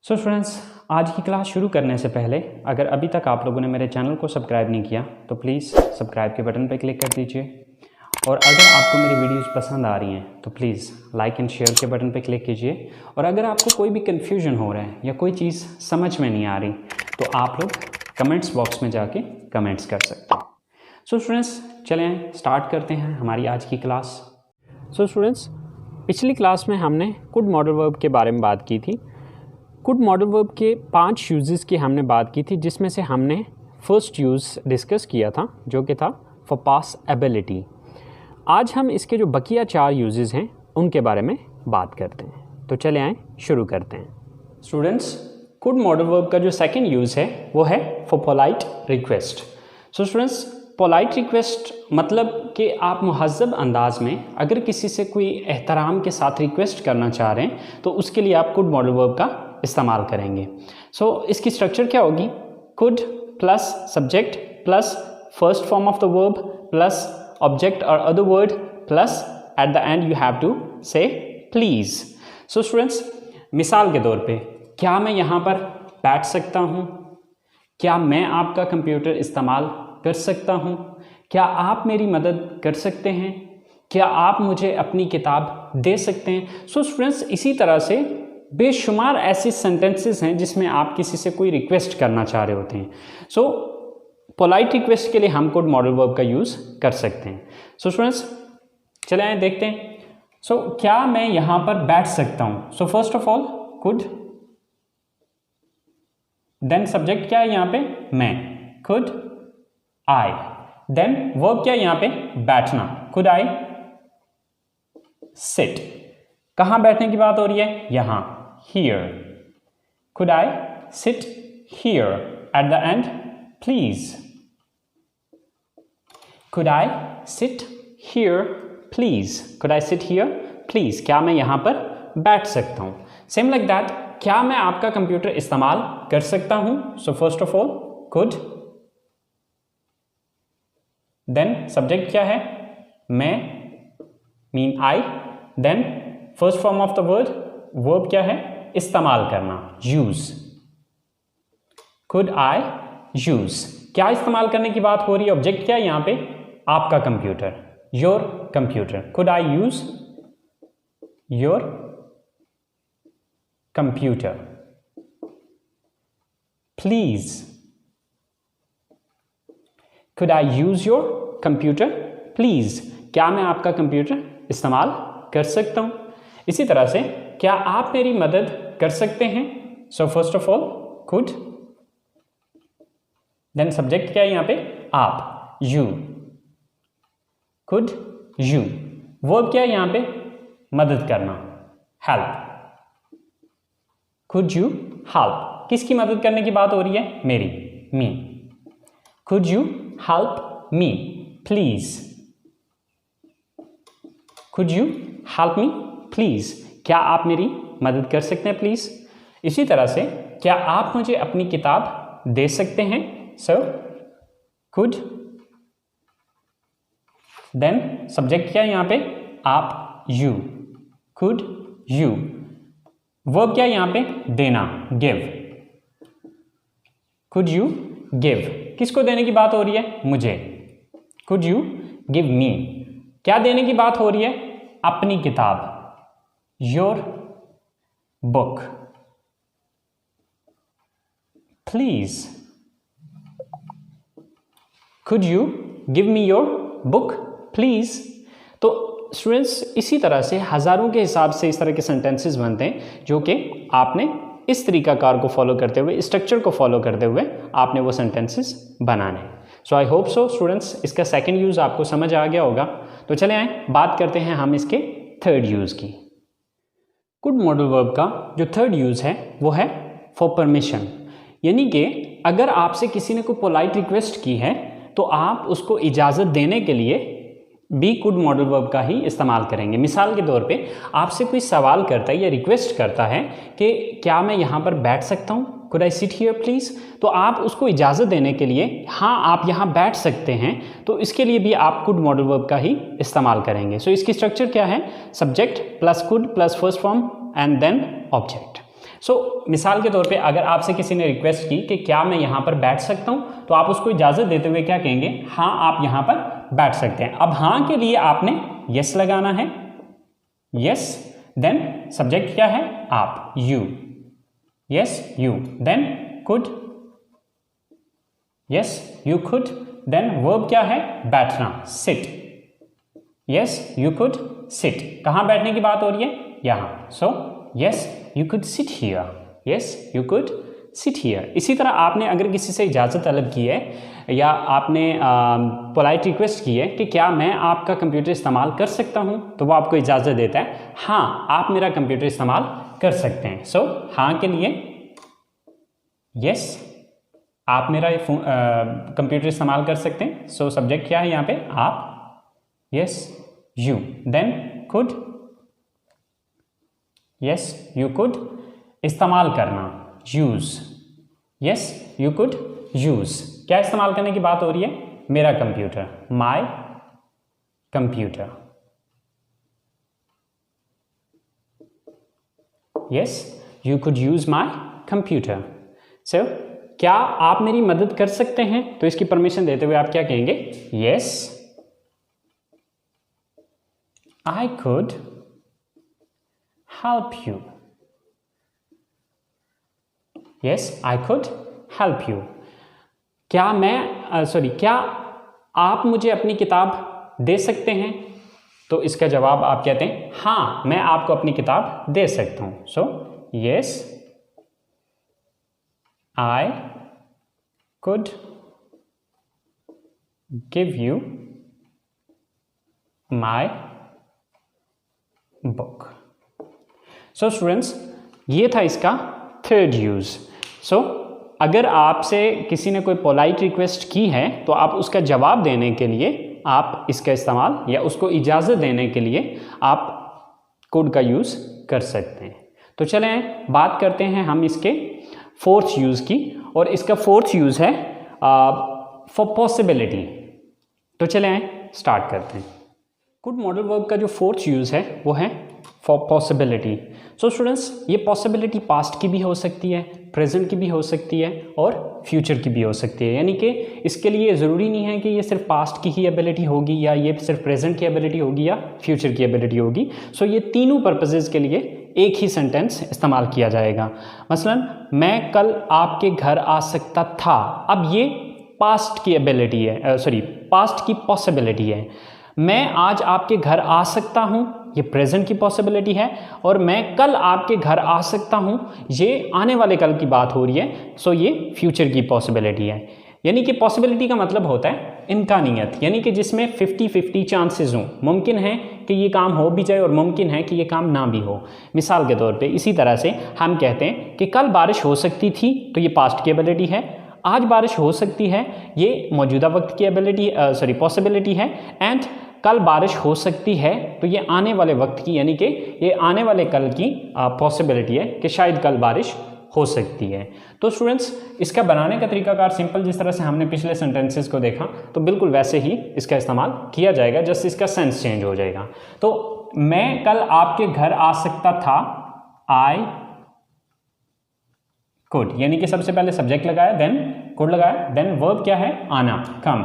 So friends, आज की class शुरू करने से पहले अगर अभी तक आप लोगों ने मेरे चैनल को सब्सक्राइब नहीं किया तो प्लीज़ सब्सक्राइब के बटन पर क्लिक कर दीजिए। और अगर आपको मेरी वीडियोस पसंद आ रही हैं तो प्लीज़ लाइक एंड शेयर के बटन पर क्लिक कीजिए। और अगर आपको कोई भी कन्फ्यूजन हो रहा है या कोई चीज़ समझ में नहीं आ रही तो आप लोग कमेंट्स बॉक्स में जाके कमेंट्स कर सकते हैं। सो स्टूडेंट्स, चलें स्टार्ट करते हैं हमारी आज की क्लास। सो स्टूडेंट्स, पिछली क्लास में हमने कुड मॉडल वर्ब के बारे में बात की थी। कुड मॉडल वर्ब के 5 यूजेस की हमने बात की थी, जिसमें से हमने फर्स्ट यूज़ डिस्कस किया था जो कि था फॉर पास एबिलिटी। आज हम इसके जो बकिया 4 यूजेस हैं उनके बारे में बात करते हैं। तो चले आएँ शुरू करते हैं। स्टूडेंट्स, कुड मॉडल वर्ब का जो सेकंड यूज़ है वो है for polite request. So students, polite request मतलब कि आप मुहज़्ज़ब अंदाज में अगर किसी से कोई एहतराम के साथ रिक्वेस्ट करना चाह रहे हैं तो उसके लिए आप कुड मॉडल वर्ब का इस्तेमाल करेंगे। सो इसकी स्ट्रक्चर क्या होगी? Could plus subject plus first form of the verb plus object और other word plus at the end you have to say please. So students, मिसाल के तौर पे क्या मैं यहाँ पर बैठ सकता हूँ? क्या मैं आपका कंप्यूटर इस्तेमाल कर सकता हूँ? क्या आप मेरी मदद कर सकते हैं? क्या आप मुझे अपनी किताब दे सकते हैं? सो स्टूडेंट्स, इसी तरह से बेशुमार ऐसे सेंटेंसेस हैं जिसमें आप किसी से कोई रिक्वेस्ट करना चाह रहे होते हैं। सो पोलाइट रिक्वेस्ट के लिए हम कुड मॉडल वर्ब का यूज़ कर सकते हैं। सो स्टूडेंट्स, चले आए देखते हैं। सो क्या मैं यहाँ पर बैठ सकता हूँ? So first of all could, then subject क्या है यहाँ पे? मैं, कुड आई। देन वर्ब क्या है यहाँ पे? बैठना, कुड आई सिट। कहाँ बैठने की बात हो रही है? यहाँ, here. Could I sit here? At the end, please. Could I sit here, please? Could I sit here, please? क्या मैं यहाँ पर बैठ सकता हूँ? Same like that, क्या मैं आपका कंप्यूटर इस्तेमाल कर सकता हूँ? So first of all, could. Then subject क्या है? मैं, mean I. Then first form of the word, verb क्या है? इस्तेमाल करना, यूज। Could I use. क्या इस्तेमाल करने की बात हो रही है? ऑब्जेक्ट क्या है यहाँ पे? आपका computer, your computer. Could I use your computer please? Could I use your computer please? क्या मैं आपका कंप्यूटर इस्तेमाल कर सकता हूं? इसी तरह से क्या आप मेरी मदद कर सकते हैं? So first of all could, then subject क्या है यहाँ पे? आप, यू, कुड यू। वर्ब क्या है यहाँ पे? मदद करना, हेल्प, कुड यू हेल्प। किसकी मदद करने की बात हो रही है? मेरी, me. Could you help me please? Could you help me please? क्या आप मेरी मदद कर सकते हैं प्लीज? इसी तरह से क्या आप मुझे अपनी किताब दे सकते हैं? सो कुड, देन सब्जेक्ट क्या है यहाँ पे? आप, यू, कुड यू। वर्ब क्या है यहाँ पे? देना, गिव, कुड यू गिव। किसको देने की बात हो रही है? मुझे, कुड यू गिव मी। क्या देने की बात हो रही है? अपनी किताब, your book please? Could you give me your book please? तो स्टूडेंट्स, इसी तरह से हज़ारों के हिसाब से इस तरह के सेंटेंसेस बनते हैं जो कि आपने इस तरीकाकार को फॉलो करते हुए, स्ट्रक्चर को फॉलो करते हुए आपने वो सेंटेंसेस बनाने हैं। सो आई होप सो स्टूडेंट्स, इसका सेकंड यूज़ आपको समझ आ गया होगा। तो चले आए बात करते हैं हम इसके थर्ड यूज़ की। कुड मॉडल वर्ब का जो थर्ड यूज़ है वो है फॉर परमिशन। यानी कि अगर आपसे किसी ने कोई पोलाइट रिक्वेस्ट की है तो आप उसको इजाज़त देने के लिए भी कुड मॉडल वर्ब का ही इस्तेमाल करेंगे। मिसाल के तौर पे आपसे कोई सवाल करता है या रिक्वेस्ट करता है कि क्या मैं यहाँ पर बैठ सकता हूँ? Could I sit here please? तो आप उसको इजाज़त देने के लिए हाँ आप यहाँ बैठ सकते हैं, तो इसके लिए भी आप कुड मॉडल वर्ब का ही इस्तेमाल करेंगे। सो इसकी स्ट्रक्चर क्या है? Subject plus could plus first form and then object. मिसाल के तौर पे अगर आपसे किसी ने रिक्वेस्ट की कि क्या मैं यहाँ पर बैठ सकता हूँ, तो आप उसको इजाज़त देते हुए क्या कहेंगे, हाँ आप यहाँ पर बैठ सकते हैं। अब हाँ के लिए आपने यस लगाना है, यस, देन सब्जेक्ट क्या है, आप, you, yes you, then could, yes you could, then verb क्या है, बैठना, sit, yes you could sit. कहाँ बैठने की बात हो रही है, यहाँ, so yes you could sit here, yes you could sit here. इसी तरह आपने अगर किसी से इजाज़त तलब की है या आपने पोलाइट रिक्वेस्ट की है कि क्या मैं आपका कंप्यूटर इस्तेमाल कर सकता हूँ, तो वो आपको इजाज़त देता है, हाँ आप मेरा कंप्यूटर इस्तेमाल कर सकते हैं। सो हाँ के लिए यस, आप मेरा कंप्यूटर इस्तेमाल कर सकते हैं। सो सब्जेक्ट क्या है यहाँ पे, आप, yes you, then could, yes you could, इस्तेमाल करना, use, yes you could use. क्या इस्तेमाल करने की बात हो रही है, मेरा computer, my computer, yes you could use my computer. So क्या आप मेरी मदद कर सकते हैं, तो इसकी परमिशन देते हुए आप क्या कहेंगे, yes I could help you. Yes, I could help you. क्या क्या आप मुझे अपनी किताब दे सकते हैं, तो इसका जवाब आप कहते हैं, हाँ मैं आपको अपनी किताब दे सकता हूँ। So yes I could give you my book. So students, ये था इसका थर्ड यूज़। सो अगर आपसे किसी ने कोई पोलाइट रिक्वेस्ट की है, तो आप उसका जवाब देने के लिए आप इसका इस्तेमाल, या उसको इजाज़त देने के लिए आप कुड का यूज़ कर सकते हैं। तो चलें बात करते हैं हम इसके फोर्थ यूज़ की, और इसका फोर्थ यूज़ है फॉर पॉसिबिलिटी। तो चलें स्टार्ट करते हैं। कुड मॉडल वर्ब का जो फोर्थ यूज़ है वो है फॉर पॉसिबिलिटी। सो स्टूडेंट्स, ये पॉसिबिलिटी पास्ट की भी हो सकती है, प्रेजेंट की भी हो सकती है और फ्यूचर की भी हो सकती है। यानी कि इसके लिए ज़रूरी नहीं है कि ये सिर्फ पास्ट की ही एबिलिटी होगी, या ये सिर्फ प्रेजेंट की एबिलिटी होगी, या फ्यूचर की एबिलिटी होगी। सो ये तीनों पर्पसेस के लिए एक ही सेंटेंस इस्तेमाल किया जाएगा। मसलन, मैं कल आपके घर आ सकता था। अब ये पास्ट की एबिलिटी है, पास्ट की पॉसिबिलिटी है। मैं आज आपके घर आ सकता हूँ, ये प्रेजेंट की पॉसिबिलिटी है, और मैं कल आपके घर आ सकता हूँ, ये आने वाले कल की बात हो रही है। सो ये फ्यूचर की पॉसिबिलिटी है। यानी कि पॉसिबिलिटी का मतलब होता है इम्कानियत, यानी कि जिसमें 50-50 चांसेस हों। मुमकिन है कि ये काम हो भी जाए और मुमकिन है कि ये काम ना भी हो। मिसाल के तौर पे इसी तरह से हम कहते हैं कि कल बारिश हो सकती थी, तो ये पास्ट की एबिलिटी है। आज बारिश हो सकती है, ये मौजूदा वक्त की एबिलिटी पॉसिबिलिटी है। एंड कल बारिश हो सकती है, तो ये आने वाले वक्त की, यानी कि ये आने वाले कल की पॉसिबिलिटी है कि शायद कल बारिश हो सकती है। तो स्टूडेंट्स, इसका बनाने का तरीकाकार सिंपल, जिस तरह से हमने पिछले सेंटेंसेस को देखा, तो बिल्कुल वैसे ही इसका इस्तेमाल किया जाएगा, जस्ट इसका सेंस चेंज हो जाएगा। तो मैं कल आपके घर आ सकता था, आई कुड, यानी कि सबसे पहले सब्जेक्ट लगाया, देन कुड लगाया, देन वर्ब क्या है, आना, कम।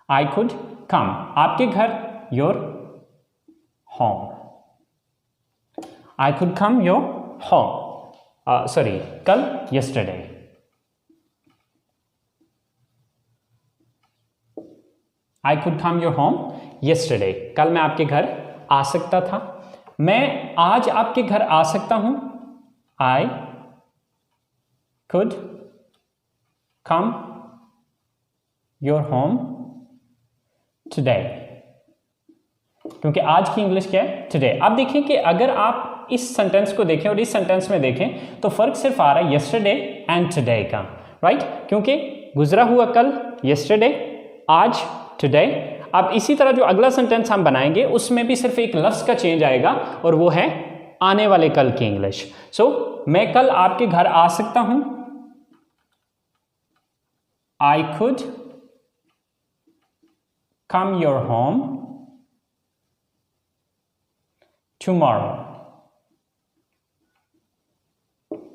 I could come, आपके घर, your home. I could come your home. कल, yesterday. I could come your home yesterday. कल मैं आपके घर आ सकता था। मैं आज आपके घर आ सकता हूं, I could come your home today, क्योंकि आज की इंग्लिश क्या है, टुडे। अब देखें कि अगर आप इस सेंटेंस को देखें और इस सेंटेंस में देखें, तो फर्क सिर्फ आ रहा है यस्टरडे एंड टुडे का, राइट? क्योंकि गुजरा हुआ कल यस्टरडे, आज टुडे। अब इसी तरह जो अगला सेंटेंस हम बनाएंगे, उसमें भी सिर्फ एक लफ्ज का चेंज आएगा, और वो है आने वाले कल की इंग्लिश। सो मैं कल आपके घर आ सकता हूं, I could come your home tomorrow.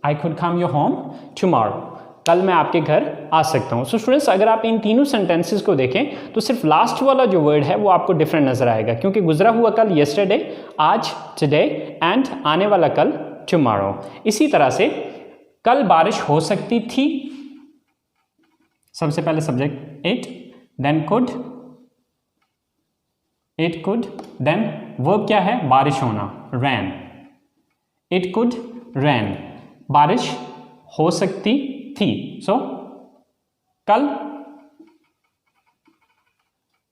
I could come your home tomorrow. कल मैं आपके घर आ सकता हूँ. सो स्टूडेंट्स, अगर आप इन तीनों सेंटेंसेस को देखें तो सिर्फ लास्ट वाला जो वर्ड है वो आपको डिफरेंट नजर आएगा, क्योंकि गुजरा हुआ कल yesterday, आज today एंड आने वाला कल tomorrow. इसी तरह से कल बारिश हो सकती थी, सबसे पहले subject it, then could, it could, then verb क्या है, बारिश होना, rain. It could rain, बारिश हो सकती थी. सो कल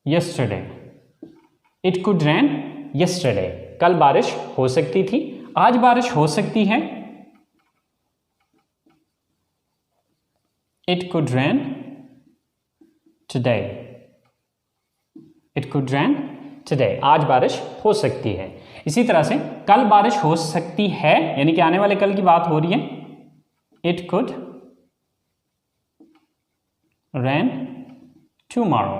yesterday. It could rain yesterday, कल बारिश हो सकती थी. आज बारिश हो सकती है. It could rain today. It could rain today, आज बारिश हो सकती है. इसी तरह से कल बारिश हो सकती है, यानी कि आने वाले कल की बात हो रही है. It could rain tomorrow,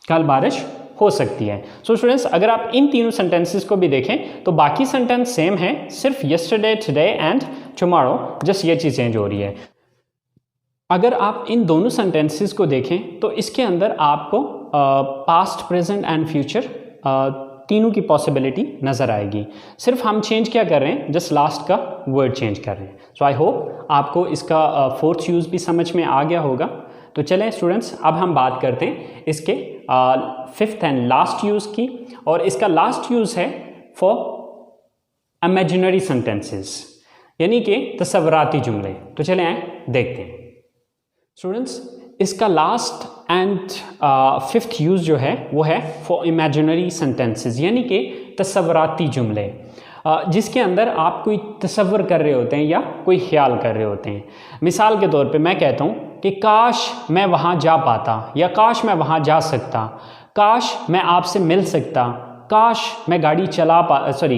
कल बारिश हो सकती है. सो स्टूडेंट्स, अगर आप इन तीनों सेंटेंसेस को भी देखें तो बाकी सेंटेंस सेम है, सिर्फ yesterday, today and tomorrow, just ये चीज़ चेंज हो रही है. अगर आप इन दोनों सेंटेंसेस को देखें तो इसके अंदर आपको पास्ट, प्रेजेंट एंड फ्यूचर तीनों की पॉसिबिलिटी नज़र आएगी. सिर्फ हम चेंज क्या कर रहे हैं, जस्ट लास्ट का वर्ड चेंज कर रहे हैं. सो आई होप आपको इसका फोर्थ यूज़ भी समझ में आ गया होगा. तो चलें स्टूडेंट्स, अब हम बात करते हैं इसके फिफ्थ एंड लास्ट यूज़ की, और इसका लास्ट यूज़ है फॉर इमेजिनरी सेंटेंसेस, यानी कि तसव्वुराती जुमले. तो चलें आए देखते हैं. स्टूडेंट्स, इसका लास्ट एंड फिफ्थ यूज़ जो है वो है फॉर इमेजिनरी सेंटेंसेस, यानी कि तसव्वुराती जुमले, जिसके अंदर आप कोई तसव्वुर कर रहे होते हैं या कोई ख्याल कर रहे होते हैं. मिसाल के तौर पे मैं कहता हूँ कि काश मैं वहाँ जा पाता, या काश मैं वहाँ जा सकता, काश मैं आपसे मिल सकता, काश मैं गाड़ी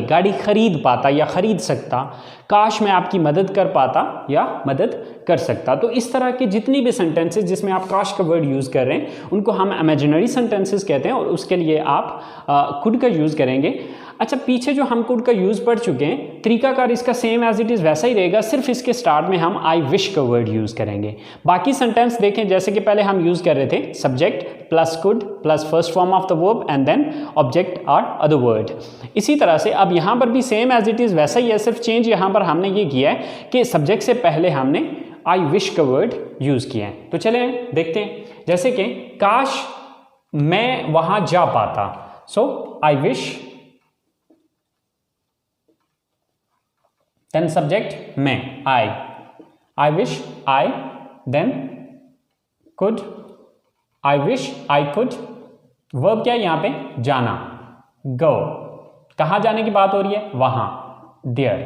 गाड़ी ख़रीद पाता या ख़रीद सकता, काश मैं आपकी मदद कर पाता या मदद कर सकता. तो इस तरह के जितनी भी सेंटेंसेस जिसमें आप काश का वर्ड यूज़ कर रहे हैं उनको हम इमेजिनरी सेंटेंसेस कहते हैं, और उसके लिए आप कुड का यूज़ करेंगे. अच्छा, पीछे जो हम कुड का यूज़ पढ़ चुके हैं, तरीकाकार इसका सेम एज इट इज़ वैसा ही रहेगा, सिर्फ इसके स्टार्ट में हम आई विश का वर्ड यूज़ करेंगे. बाकी सेंटेंस देखें, जैसे कि पहले हम यूज़ कर रहे थे subject plus could plus first form of the verb and then object और अदर वर्ड. इसी तरह से अब यहाँ पर भी सेम एज इट इज़ वैसा ही है, सिर्फ चेंज यहाँ पर हमने ये किया है कि सब्जेक्ट से पहले हमने आई विश का वर्ड यूज़ किया है. तो चले देखते हैं, जैसे कि काश मैं वहाँ जा पाता. So I wish, then subject मैं, I wish I, then could, I wish I could, verb क्या है यहाँ पे, जाना, go, कहाँ जाने की बात हो रही है, वहाँ, there,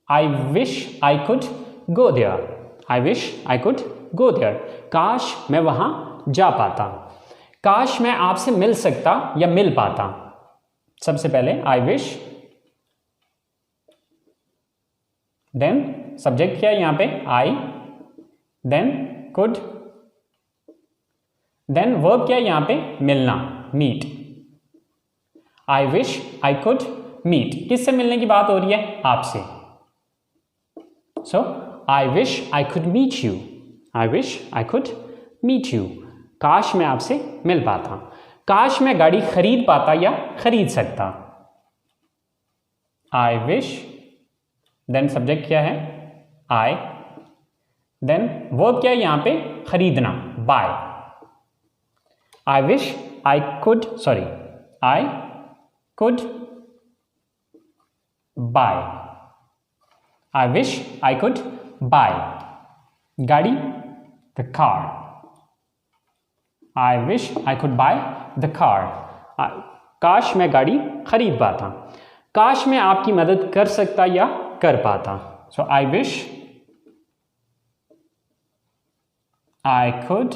I wish I could go there, I wish I could go there, काश मैं वहाँ जा पाता, काश मैं आपसे मिल सकता या मिल पाता. सबसे पहले I wish, देन सब्जेक्ट क्या है यहाँ पे, I, then could, then verb क्या है यहाँ पे, मिलना, meet. I wish I could meet, किससे मिलने की बात हो रही है, आपसे. So I wish I could meet you, I wish I could meet you, काश मैं आपसे मिल पाता, काश मैं गाड़ी खरीद पाता या खरीद सकता. आई विश, देन सब्जेक्ट क्या है, आई, देन वर्ब क्या है यहाँ पे, खरीदना, buy. I wish I could, I could buy, I wish I could buy गाड़ी, the car. I wish I could buy the car, काश मैं गाड़ी खरीद पाता, काश मैं आपकी मदद कर सकता या कर पाता. So I wish I could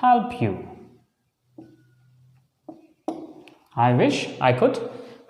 help you, I wish I could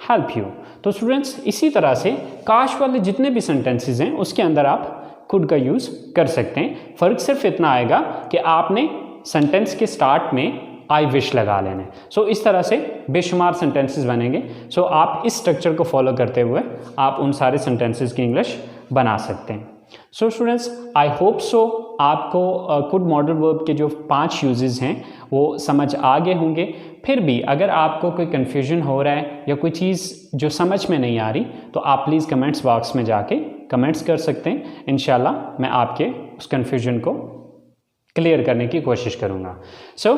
help you. तो स्टूडेंट्स, इसी तरह से काश वाले जितने भी सेंटेंसेस हैं उसके अंदर आप कुड का यूज़ कर सकते हैं. फ़र्क सिर्फ इतना आएगा कि आपने सेंटेंस के स्टार्ट में आई विश लगा लेने। सो इस तरह से बेशुमार सेंटेंसेस बनेंगे। सो आप इस स्ट्रक्चर को फॉलो करते हुए आप उन सारे सेंटेंसेस की इंग्लिश बना सकते हैं। So students, I hope so आपको कुड मॉडल वर्ब के जो 5 यूजेस हैं वो समझ आ गए होंगे। फिर भी अगर आपको कोई कन्फ्यूजन हो रहा है या कोई चीज़ जो समझ में नहीं आ रही तो आप प्लीज़ कमेंट्स बॉक्स में जाके कमेंट्स कर सकते हैं। इंशाल्लाह मैं आपके उस कन्फ्यूजन को क्लियर करने की कोशिश करूँगा। सो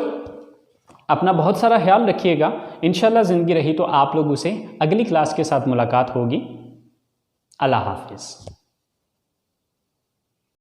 अपना बहुत सारा ख्याल रखिएगा। इंशाल्लाह ज़िंदगी रही तो आप लोगों से अगली क्लास के साथ मुलाकात होगी। अल्लाह हाफिज़।